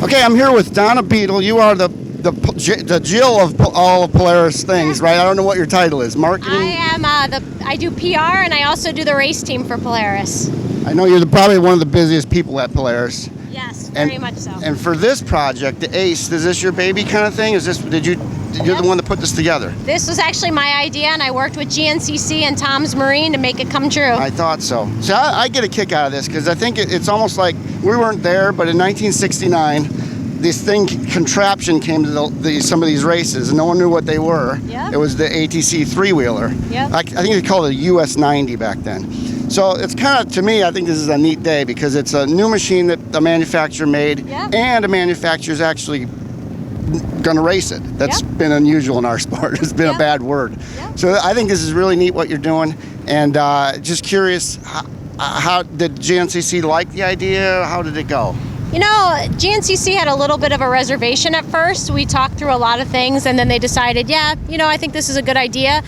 Okay, I'm here with Donna Beadle. You are the Jill of all of Polaris things, right? I don't know what your title is. Marketing? I am I do PR and I also do the race team for Polaris. I know you're probably one of the busiest people at Polaris. Yes, very much so. And for this project, the ACE, is this your baby kind of thing? You're the one that put this together? This was actually my idea, and I worked with GNCC and Tom's Marine to make it come true. I thought so. So I get a kick out of this because I think it's almost like we weren't there, but in 1969, this contraption came to some of these races, and no one knew what they were. Yep. It was the ATC three-wheeler. Yep. I think they called it a US 90 back then. So it's kind of, to me, I think this is a neat day because it's a new machine that the manufacturer made, Yep. and a manufacturer's actually going to race it. That's Yep. been unusual in our sport. It's been Yep. a bad word. Yep. So I think this is really neat what you're doing, and just curious, how did GNCC like the idea? How did it go? You know, GNCC had a little bit of a reservation at first. We talked through a lot of things, and then they decided, yeah, you know, I think this is a good idea.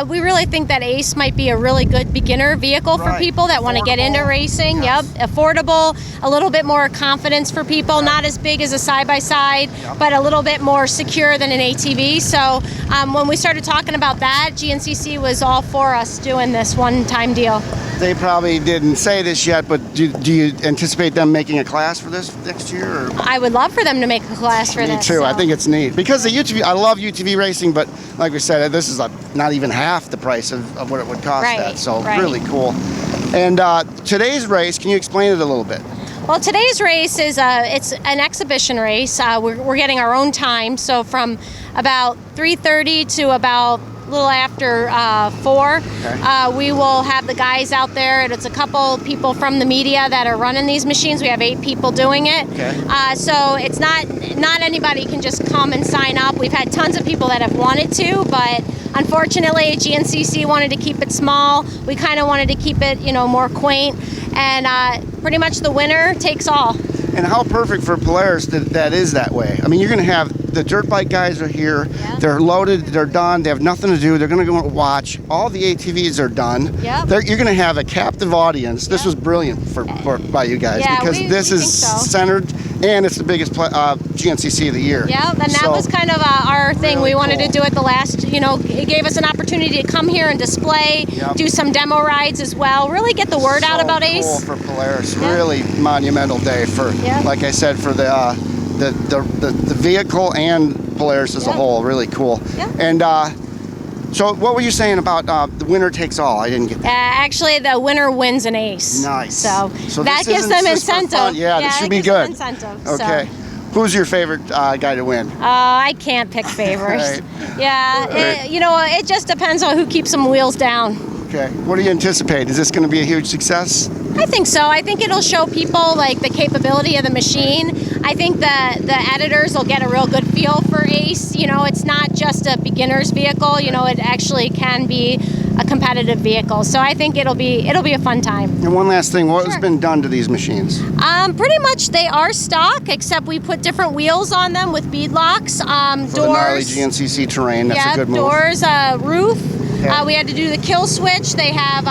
We really think that ACE might be a really good beginner vehicle for Right. people that want to get into racing. Yes. Yep, affordable, a little bit more confidence for people, not as big as a side-by-side, but a little bit more secure than an ATV. So when we started talking about that, GNCC was all for us doing this one-time deal. They probably didn't say this yet, but do you anticipate them making a class for this next year? Or? I would love for them to make a class for Me this. too. So. I think it's neat because the UTV. I love UTV racing, but like we said, this is not even half the price of what it would cost. Right, That so right. really cool. And today's race, can you explain it a little bit? Well, today's race is it's an exhibition race. We're getting our own time, so from about 3:30 to about a little after 4. Okay. We will have the guys out there, and it's a couple people from the media that are running these machines. We have 8 people doing it. Okay. So it's not anybody can just come and sign up. We've had tons of people that have wanted to, but unfortunately, GNCC wanted to keep it small. We kind of wanted to keep it, more quaint, and pretty much the winner takes all. And how perfect for Polaris that is that way. I mean, you're going to have the dirt bike guys are here. Yep. They're loaded. They're done. They have nothing to do. They're going to go and watch. All the ATVs are done. Yep. You're going to have a captive audience. This Yep. was brilliant by you guys Yeah, because this we is think so. centered, and it's the biggest GNCC of the year. Yeah, and that So, was kind of our thing. really We wanted cool. to do it the last, it gave us an opportunity to come here and display, Yep. do some demo rides as well, really get the word out about cool ACE. for Polaris. Yep. Really monumental day for, Yep. like I said, for the vehicle and Polaris as a Yep. whole. Really cool. Yep. And so what were you saying about the winner takes all? I didn't get that. Actually, the winner wins an ACE. Nice. So that this gives isn't them just for incentive. fun. Yeah, this should it be gives them good. incentive. Okay. Who's your favorite guy to win? I can't pick favorites. Right. Yeah, Right. it just depends on who keeps some wheels down. Okay. What do you anticipate? Is this going to be a huge success? I think so. I think it'll show people like the capability of the machine. I think the editors will get a real good feel for ACE. It's not just a beginner's vehicle. It actually can be a competitive vehicle. So I think it'll be a fun time. And one last thing, what has Sure. been done to these machines? Pretty much they are stock, except we put different wheels on them with bead locks. For the gnarly Doors. GNCC terrain, that's a good move. Doors, roof. Okay. We had to do the kill switch. They have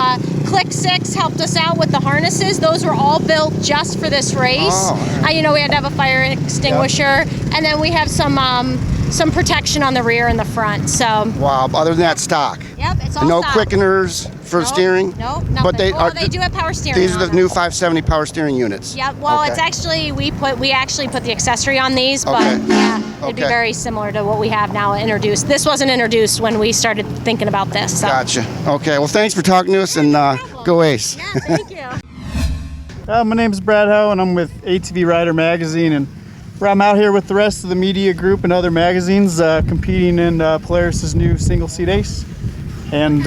Click 6 helped us out with the harnesses. Those were all built just for this race. Oh, all right. We had to have a fire extinguisher, and then we have some protection on the rear and the front. So. Wow. Other than that, stock. Yep, it's all No stock. quickeners for Nope, steering? Nope, nothing. But they they do have power steering. These are the on new them. 570 power steering units. Yeah, well, Okay. it's actually we actually put the accessory on these, but Okay. yeah, it'd be Okay. very similar to what we have now introduced. This wasn't introduced when we started thinking about this. So. Gotcha. Okay. Well, thanks for talking to us, and go ACE. Yeah, thank you. My name is Brad Howe, and I'm with ATV Rider Magazine, and I'm out here with the rest of the media group and other magazines competing in Polaris's new single-seat ACE. And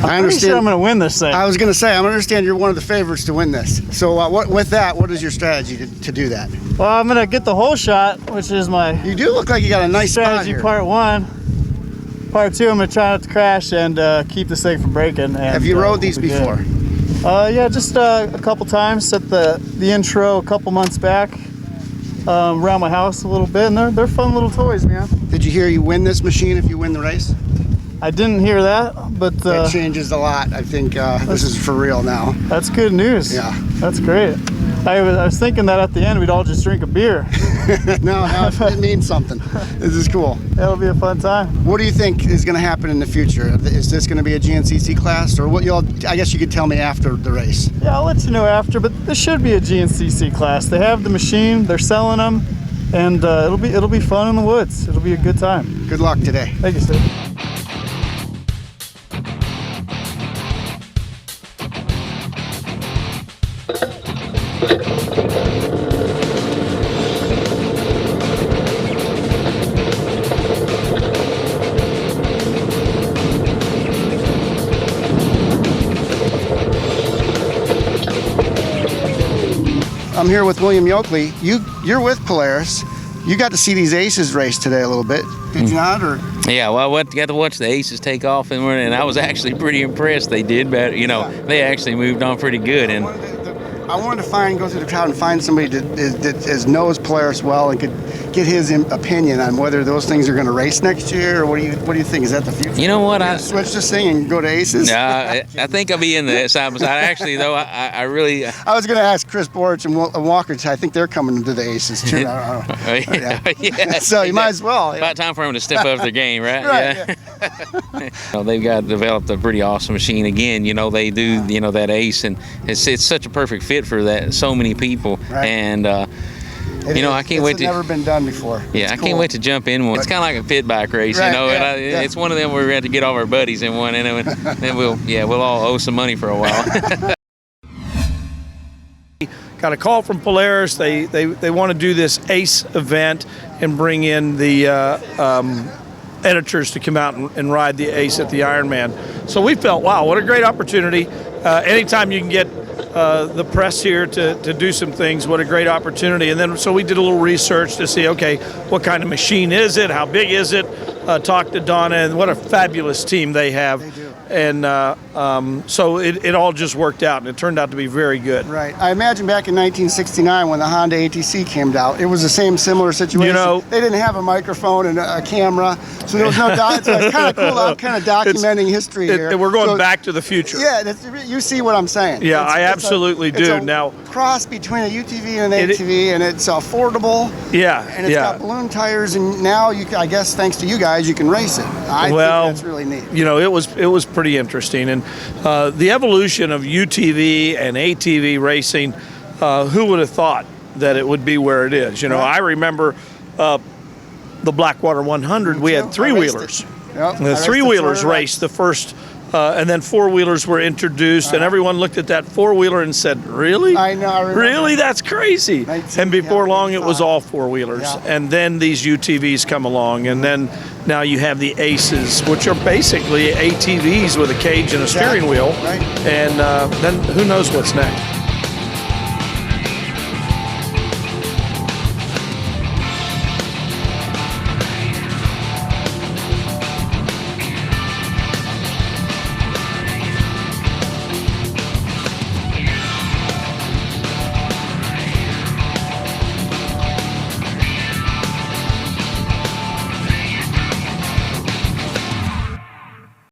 I'm pretty sure I'm going to win this thing. I was going to say, I understand you're one of the favorites to win this. So what is your strategy to do that? Well, I'm going to get the whole shot, which is my You do look like you got a nice spot strategy here. part 1. Part 2, I'm going to try not to crash and keep this thing from breaking. And, Have you rode these we'll be good. before? Yeah, just a couple times at the intro a couple months back. Around my house a little bit, and they're fun little toys, man. Did you hear you win this machine if you win the race? I didn't hear that, but That changes a lot. I think this is for real now. that's good news. Yeah. That's great. I was thinking that at the end we'd all just drink a beer. No, it means something. This is cool. That'll be a fun time. What do you think is going to happen in the future? Is this going to be a GNCC class, or what? I guess you could tell me after the race. Yeah, I'll let you know after, but this should be a GNCC class. They have the machine, they're selling them, and it'll be fun in the woods. It'll be a good time. Good luck today. Thank you, sir. I'm here with William Yoakley. You're with Polaris. You got to see these Aces race today a little bit, did you not? Or yeah, well, I got to watch the Aces take off, and I was actually pretty impressed. They did, but they actually moved on pretty good. And I wanted to go through the crowd and find somebody that knows Polaris well and could get his opinion on whether those things are going to race next year, or what do you think? Is that the future? You know what? I switch this thing and go to Aces. I think I'll be in the side by side. Actually, though, I really. I was going to ask Chris Borich and Walker. I think they're coming to the Aces too. Yeah. So you might as well. About time for them to step up their game, right? Right. Yeah. They've developed a pretty awesome machine. Again, they do that Ace, and it's such a perfect fit for that. So many people, right. And. I can't wait to. It's never been done before. Yeah, I can't wait to jump in one. It's kind of like a pit bike race, right, and it's one of them where we have to get all of our buddies in one, and then we'll all owe some money for a while. Got a call from Polaris. They want to do this ACE event and bring in the editors to come out and ride the ACE at the Ironman. So we felt, wow, what a great opportunity. Anytime you can get the press here to do some things, what a great opportunity. And then so we did a little research to see, okay, what kind of machine is it? How big is it? Talked to Donna, and what a fabulous team they have. They do. And so it all just worked out, and it turned out to be very good. Right. I imagine back in 1969 when the Honda ATC came out, it was the similar situation. They didn't have a microphone and a camera, so there was no so it's kind of cool. I'm kind of documenting history here. We're going back to the future. Yeah, you see what I'm saying. Yeah, I absolutely do. It's a now cross between a UTV and an ATV, and it's affordable. Yeah, and it's got balloon tires, and now I guess thanks to you guys, you can race it. I think that's really neat. It was pretty interesting, and the evolution of UTV and ATV racing. Who would have thought that it would be where it is? Right. I remember the Blackwater 100. We had three-wheelers. Yep. The three-wheelers raced the first. And then four-wheelers were introduced, and everyone looked at that four-wheeler and said, really? I know. I remember. Really? That's crazy. And before long, it was all four-wheelers. Yeah. And then these UTVs come along, and then now you have the Aces, which are basically ATVs with a cage and a steering wheel. Right. And then who knows what's next.